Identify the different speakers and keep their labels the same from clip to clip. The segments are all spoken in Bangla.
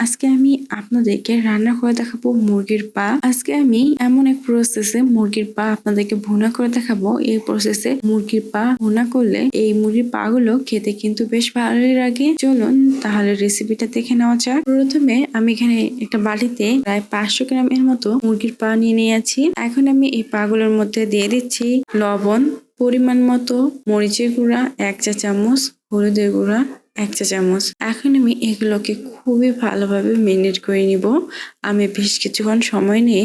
Speaker 1: আজকে আমি আপনাদেরকে রান্না করে দেখাবো মুরগির পা। আজকে আমি এমন এক প্রসেসে মুরগির পা আপনাদেরকে ভুনা করে দেখাবো। এই প্রসেসে মুরগির পা ভুনা করলে এই মুরগির পা গুলো খেতে কিন্তু বেশ ভালোই লাগে। চলুন তাহলে রেসিপিটা দেখে নেওয়া যাক। প্রথমে আমি এখানে একটা বাটিতে প্রায় 500 গ্রামের মতো মুরগির পা নিয়ে নিয়েছি। এখন আমি এই পা গুলোর মধ্যে দিয়ে দিচ্ছি লবণ পরিমাণ মতো, মরিচের গুঁড়া 1 চা চামচ, হলুদের গুঁড়া 1 চা চামচ। এখন আমি এগুলোকে খুবই ভালোভাবে ম্যারিনেট করে নিব। আমি বেশ কিছুক্ষণ সময় নিয়ে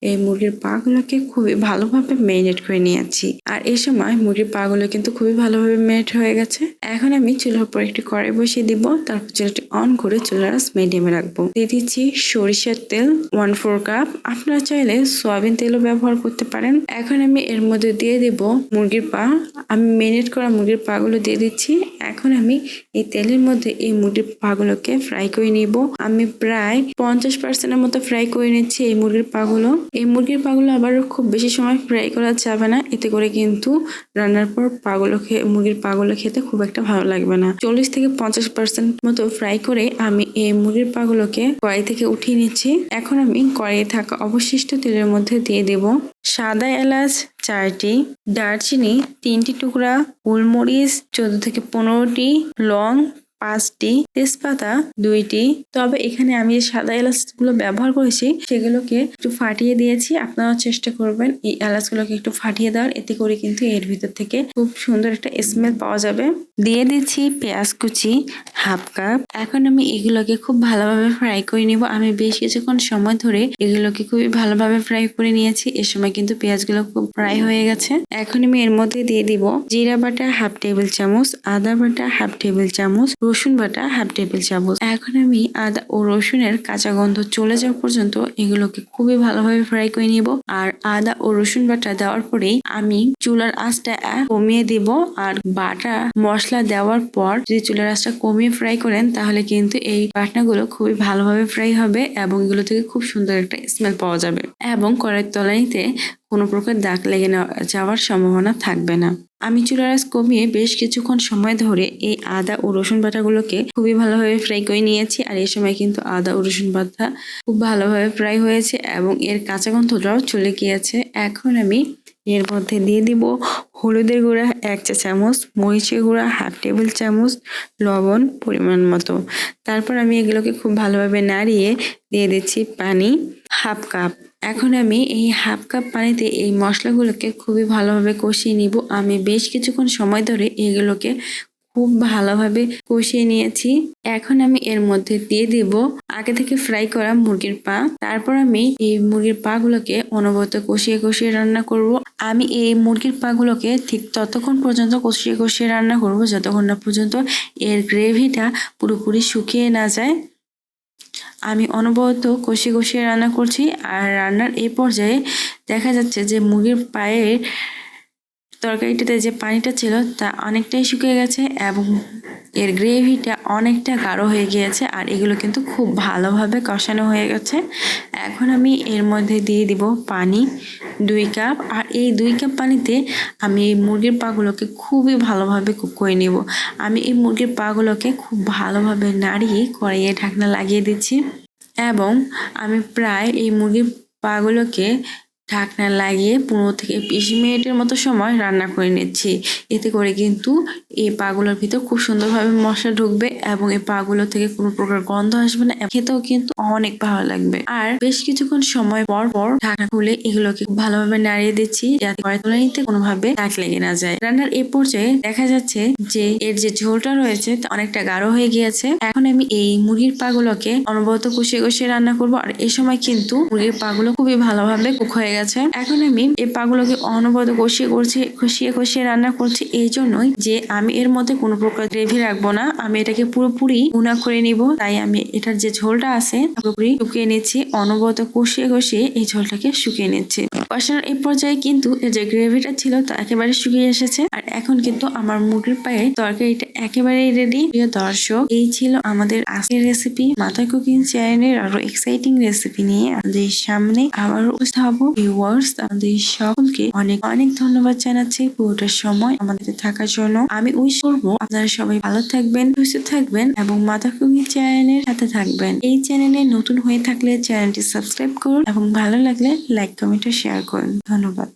Speaker 1: এই মুরগির পা গুলোকে খুবই ভালোভাবে ম্যারিনেট করে নিয়েছি। আর এই সময় মুরগির পা গুলো কিন্তু খুবই ভালোভাবে ম্যারিনেট হয়ে গেছে। এখন আমি চুলার উপর একটি কড়াই বসিয়ে দিব। তারপর চুলাটি অন করে চুলার আঁচ মিডিয়ামে রাখবো। দিয়ে দিচ্ছি সরিষার তেল 1/4 কাপ। আপনারা চাইলে সয়াবিন তেলও ব্যবহার করতে পারেন। এখন আমি এর মধ্যে দিয়ে দিব মুরগির পা। আমি ম্যারিনেট করা মুরগির পা গুলো দিয়ে দিচ্ছি। এখন আমি এই তেলের মধ্যে এই মুরগির পা গুলোকে ফ্রাই করে নিব। আমি প্রায় 50% মতো ফ্রাই করে নিচ্ছি এই মুরগির পা গুলো। এই মুরগির পা গুলো আবার খুব বেশি সময় ফ্রাই করা যাবে না, এতে করে কিন্তু রান্নার পর মুরগির পা গুলো খেতে খুব একটা ভালো লাগবে না। 40 থেকে 50% মতো ফ্রাই করে আমি এই মুরগির পা গুলোকে কড়াই থেকে উঠিয়ে নিচ্ছি। এখন আমি কড়াইয়ে থাকা অবশিষ্ট তেলের মধ্যে দিয়ে দেব সাদা এলাচ 4টি, দারচিনি 3টি টুকরা, গোলমরিচ 14 থেকে 15টি, লং 5টি, তেজপাতা 2টি। তবে এখানে আমি যে সাদা এলাচ গুলো ব্যবহার করেছি সেগুলোকে একটু ফাটিয়ে দিয়েছি। আপনারা চেষ্টা করবেন এই এলাচ গুলোকে একটু ফাটিয়ে দেওয়ার, এতে করে কিন্তু এর ভিতর থেকে খুব সুন্দর একটা স্মেল পাওয়া যাবে। দিয়ে দিচ্ছি পেঁয়াজ কুচি 1/2 কাপ। এখন আমি এগুলোকে খুব ভালোভাবে ফ্রাই করে নিব। আমি বেশ কিছুক্ষণ সময় ধরে এগুলোকে খুবই ভালোভাবে ফ্রাই করে নিয়েছি। এ সময় কিন্তু পেঁয়াজগুলো খুব ফ্রাই হয়ে গেছে। এখন আমি এর মধ্যে দিয়ে দিব জিরা বাটা 1/2 টেবিল চামচ, আদা বাটা 1/2 টেবিল চামচ, রসুন বাটা 1/2 টেবিল চামচ। এখন আমি আদা ও রসুনের কাঁচা গন্ধ চলে যাওয়া পর্যন্ত এগুলোকে খুবই ভালোভাবে ফ্রাই করে নিব। আর আদা ও রসুন বাটা দেওয়ার পরেই আমি চুলার আঁচটা কমিয়ে দিব। আর বাটা মশলা দেওয়ার পর যদি চুলার আঁচটা কমিয়ে ফ্রাই করেন তাহলে কিন্তু এই বাটনাগুলো খুবই ভালোভাবে ফ্রাই হবে এবং এগুলো থেকে খুব সুন্দর একটা স্মেল পাওয়া যাবে এবং কড়াইয়ের তলানিতে কোনো প্রকার দাগ লেগে যাওয়ার সম্ভাবনা থাকবে না। আমি চুলার আঁচ কমিয়ে বেশ কিছুক্ষণ সময় ধরে এই আদা ও রসুন বাটাগুলোকে খুবই ভালোভাবে ফ্রাই করে নিয়েছি। আর এই সময় কিন্তু আদা ও রসুন বাটা খুব ভালোভাবে ফ্রাই হয়েছে এবং এর কাঁচা গন্ধটাও চলে গিয়েছে। এখন আমি এর মধ্যে দিয়ে দিব হলুদের গুঁড়া 1 চা চামচ, মরিচের গুঁড়া 1/2 টেবিল চামচ, লবণ পরিমাণ মতো। তারপর আমি এগুলোকে খুব ভালোভাবে নাড়িয়ে দিয়ে দিচ্ছি পানি 1/2 কাপ। এখন আমি এই 1/2 কাপ পানিতে এই মশলাগুলোকে খুবই ভালোভাবে কষিয়ে নিব। আমি বেশ কিছুক্ষণ সময় ধরে এগুলোকে খুব ভালোভাবে কষিয়ে নিয়েছি। এখন আমি এর মধ্যে দিয়ে দেব আগে থেকে ফ্রাই করা মুরগির পা। তারপর আমি এই মুরগির পা গুলোকে অনবরত কষিয়ে কষিয়ে রান্না করব। আমি এই মুরগির পা গুলোকে ঠিক ততক্ষণ পর্যন্ত কষিয়ে কষিয়ে রান্না করব যতক্ষণ না পর্যন্ত এর গ্রেভিটা পুরোপুরি শুকিয়ে না যায়। আমি অনবরত কষিয়ে কষিয়ে রান্না করছি। আর রান্নার এই পর্যায়ে দেখা যাচ্ছে যে মুরগির পায়ের তরকারিটাতে যে পানিটা ছিল তা অনেকটাই শুকিয়ে গেছে এবং এর গ্রেভিটা অনেকটা গাঢ় হয়ে গিয়েছে। আর এগুলো কিন্তু খুব ভালোভাবে কষানো হয়ে গেছে। এখন আমি এর মধ্যে দিয়ে দিব পানি 2 কাপ। আর এই 2 কাপ পানিতে আমি এই মুরগির পাগুলোকে খুবই ভালোভাবে কুক করে নেব। আমি এই মুরগির পাগুলোকে খুব ভালোভাবে নাড়িয়ে কড়াইয়ে ঢাকনা লাগিয়ে দিচ্ছি এবং আমি প্রায় এই মুরগির পাগুলোকে ঢাকনা লাগিয়ে 15 থেকে 20 মিনিটের মতো সময় রান্না করে নিচ্ছি। এতে করে কিন্তু এই পাগুলোর ভিতর খুব সুন্দরভাবে মশলা ঢুকবে এবং এই পাগুলো থেকে কোনো প্রকার গন্ধ আসবে না, খেতেও কিন্তু অনেক ভালো লাগবে। আর বেশ কিছুক্ষণ সময় পর পর ঢাকনা খুলে এগুলোকে ভালোভাবে নাড়িয়ে দিচ্ছি যাতে তলানিতে কোনোভাবে দাগ লেগে না যায়। রান্নার এই পর্যায়ে দেখা যাচ্ছে যে এর যে ঝোলটা রয়েছে তা অনেকটা গাঢ় হয়ে গিয়েছে। এখন আমি এই মুরগির পাগুলোকে অনবরত কষিয়ে কষিয়ে রান্না করব। আর এই সময় কিন্তু মুরগির পাগুলো খুবই ভালোভাবে কুক হয়ে গেছে। এখন আমি এই পাগুলোকে অনবরত কষিয়ে কষিয়ে রান্না করছি এই জন্যই যে আমি এর মধ্যে কোনো প্রকার গ্রেভি রাখবো না, আমি এটাকে পুরোপুরি ভুনা করে নিব। তাই আমি এটার যে ঝোলটা আছে পুরোপুরি শুকিয়ে নিচ্ছি। অনবরত কষিয়ে কষিয়ে এই ঝোলটাকে শুকিয়ে নিচ্ছি। কষানোর এই পর্যায়ে কিন্তু এই যে গ্রেভিটা ছিল তা একেবারে শুকিয়ে এসেছে। আর এখন কিন্তু আমার মুরগির পায়ে তরকারিটা একেবারেই রেডি। প্রিয় দর্শক, এই ছিল আমাদের আজকের রেসিপি। মাথা কুকিং চ্যানেলের আরো এক্সাইটিং রেসিপি নিয়ে আমাদের সামনে আবার উপস্থিত হব। ভিউয়ার্স, আমাদের সকলকে অনেক অনেক ধন্যবাদ জানাচ্ছি পুরোটা সময় আমাদের থাকার জন্য। আমি উইশ করবো আপনারা সবাই ভালো থাকবেন, সুস্থ থাকবেন এবং মাথা কুকিং চ্যানেলের সাথে থাকবেন। এই চ্যানেলে নতুন হয়ে থাকলে চ্যানেলটি সাবস্ক্রাইব করুন এবং ভালো লাগলে লাইক কমেন্ট ও শেয়ার করুন। ধন্যবাদ।